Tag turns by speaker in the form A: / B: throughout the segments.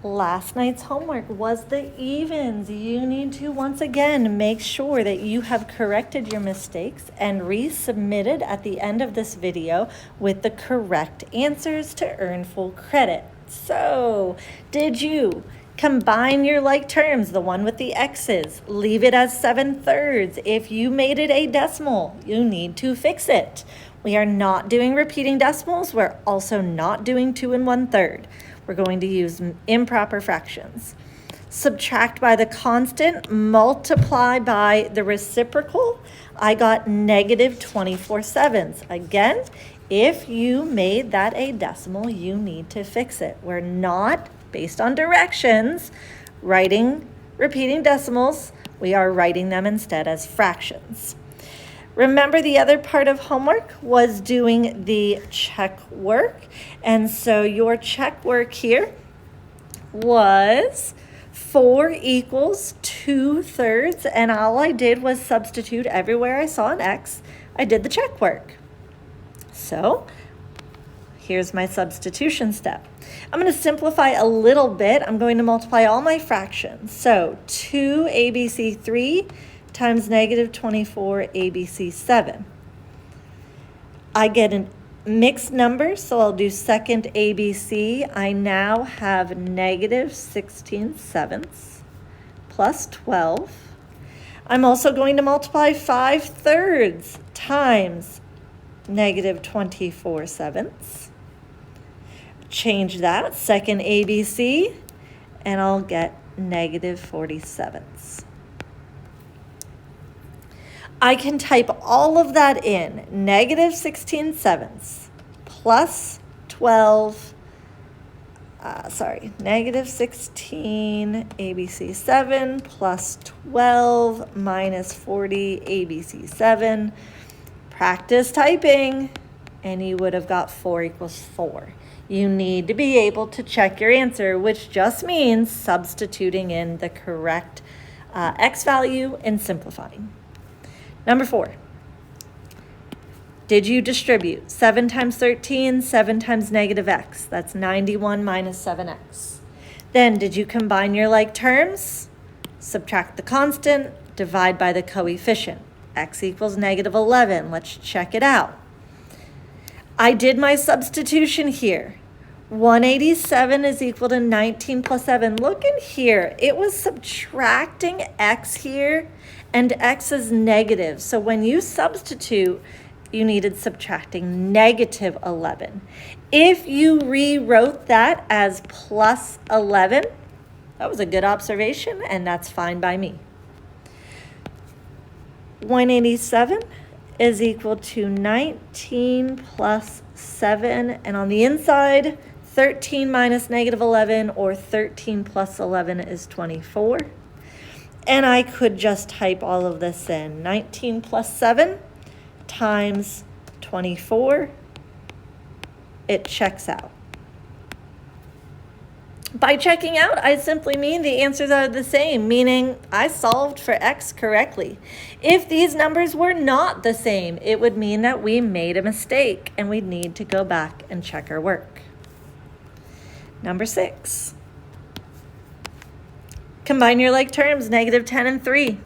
A: Last night's homework was the evens. You need to once again make sure that you have corrected your mistakes and resubmitted at the end of this video with the correct answers to earn full credit. So, did you combine your like terms, the one with the x's, leave it as 7/3? If you made it a decimal, you need to fix it. We are not doing repeating decimals. We're also not doing 2 1/3. We're going to use improper fractions. Subtract by the constant, multiply by the reciprocal. I got -24/7. Again, if you made that a decimal, you need to fix it. We're not, based on directions, writing repeating decimals. We are writing them instead as fractions. Remember, the other part of homework was doing the check work. And so your check work here was 4 equals 2/3. And all I did was substitute everywhere I saw an X. I did the check work. So here's my substitution step. I'm going to simplify a little bit. I'm going to multiply all my fractions. So 2ABC3 times -24 ABC7. I get a mixed number, so I'll do second ABC. I now have -16/7 plus 12. I'm also going to multiply 5/3 times -24/7. Change that, second ABC, and I'll get -47. I can type all of that in, -16/7 plus 12, -16 ABC7 plus 12 minus 40 ABC7. Practice typing, and you would have got 4 equals 4. You need to be able to check your answer, which just means substituting in the correct X value and simplifying. Number 4, did you distribute 7 times 13, 7 times -x? That's 91 minus 7x. Then did you combine your like terms? Subtract the constant, divide by the coefficient. X equals -11. Let's check it out. I did my substitution here. 187 is equal to 19 plus 7. Look in here. It was subtracting x here, and x is negative. So when you substitute, you needed subtracting -11. If you rewrote that as plus 11, that was a good observation, and that's fine by me. 187 is equal to 19 plus 7, and on the inside, 13 minus -11, or 13 plus 11 is 24. And I could just type all of this in. 19 plus 7 times 24. It checks out. By checking out, I simply mean the answers are the same, meaning I solved for x correctly. If these numbers were not the same, it would mean that we made a mistake and we'd need to go back and check our work. Number 6. Combine your like terms, -10 and 3.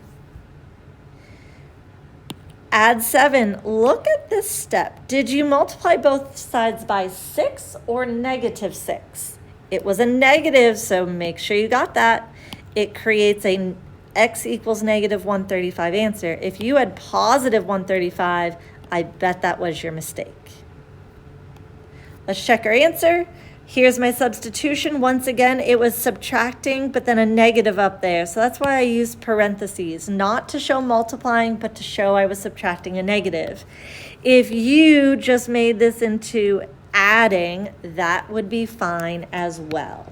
A: Add 7. Look at this step. Did you multiply both sides by 6 or -6? It was a negative, so make sure you got that. It creates a x equals -135 answer. If you had positive 135, I bet that was your mistake. Let's check our answer. Here's my substitution. Once again, it was subtracting, but then a negative up there. So that's why I used parentheses, not to show multiplying, but to show I was subtracting a negative. If you just made this into adding, that would be fine as well.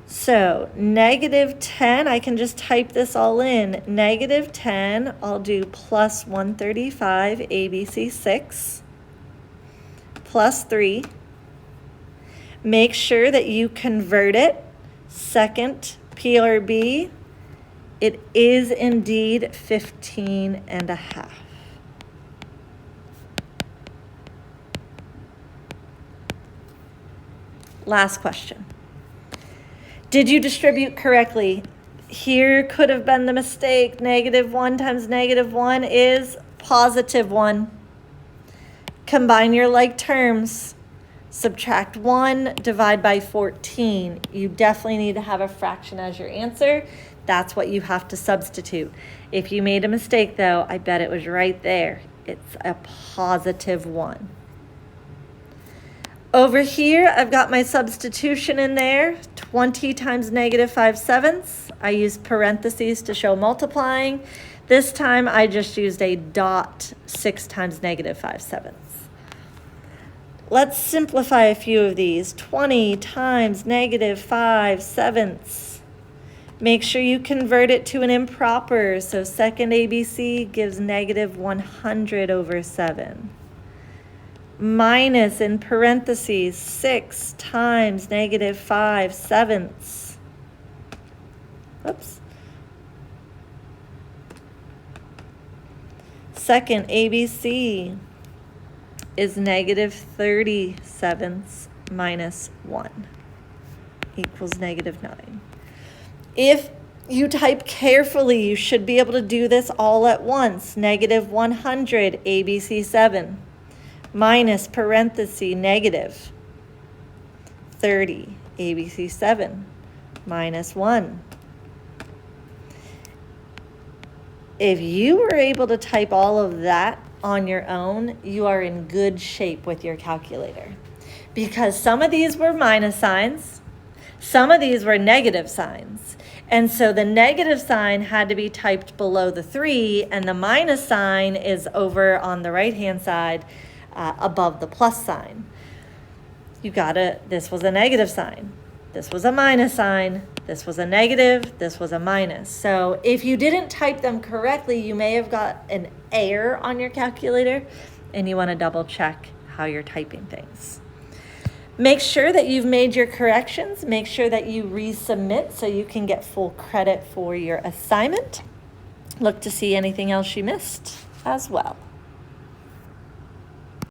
A: So -10, I can just type this all in. -10, I'll do plus 135 ABC6 plus 3. Make sure that you convert it. Second PRB, it is indeed 15.5. Last question. Did you distribute correctly? Here could have been the mistake. -1 times -1 is +1. Combine your like terms. Subtract 1, divide by 14. You definitely need to have a fraction as your answer. That's what you have to substitute. If you made a mistake, though, I bet it was right there. It's a +1. Over here, I've got my substitution in there. 20 times -5/7. I used parentheses to show multiplying. This time, I just used a dot 6 times -5/7. Let's simplify a few of these. 20 times -5/7. Make sure you convert it to an improper. So second ABC gives -100/7. Minus in parentheses 6 times -5/7. Oops. Second ABC is -37 minus 1 equals -9. If you type carefully, you should be able to do this all at once. -100 ABC7 minus parenthesis -30 ABC7 minus 1. If you were able to type all of that on your own, you are in good shape with your calculator, because some of these were minus signs, some of these were negative signs. And so the negative sign had to be typed below the 3, and the minus sign is over on the right-hand side above the plus sign. This was a negative sign. This was a minus sign. This was a negative. This was a minus. So if you didn't type them correctly, you may have got an error on your calculator, and you want to double check how you're typing things. Make sure that you've made your corrections. Make sure that you resubmit so you can get full credit for your assignment. Look to see anything else you missed as well.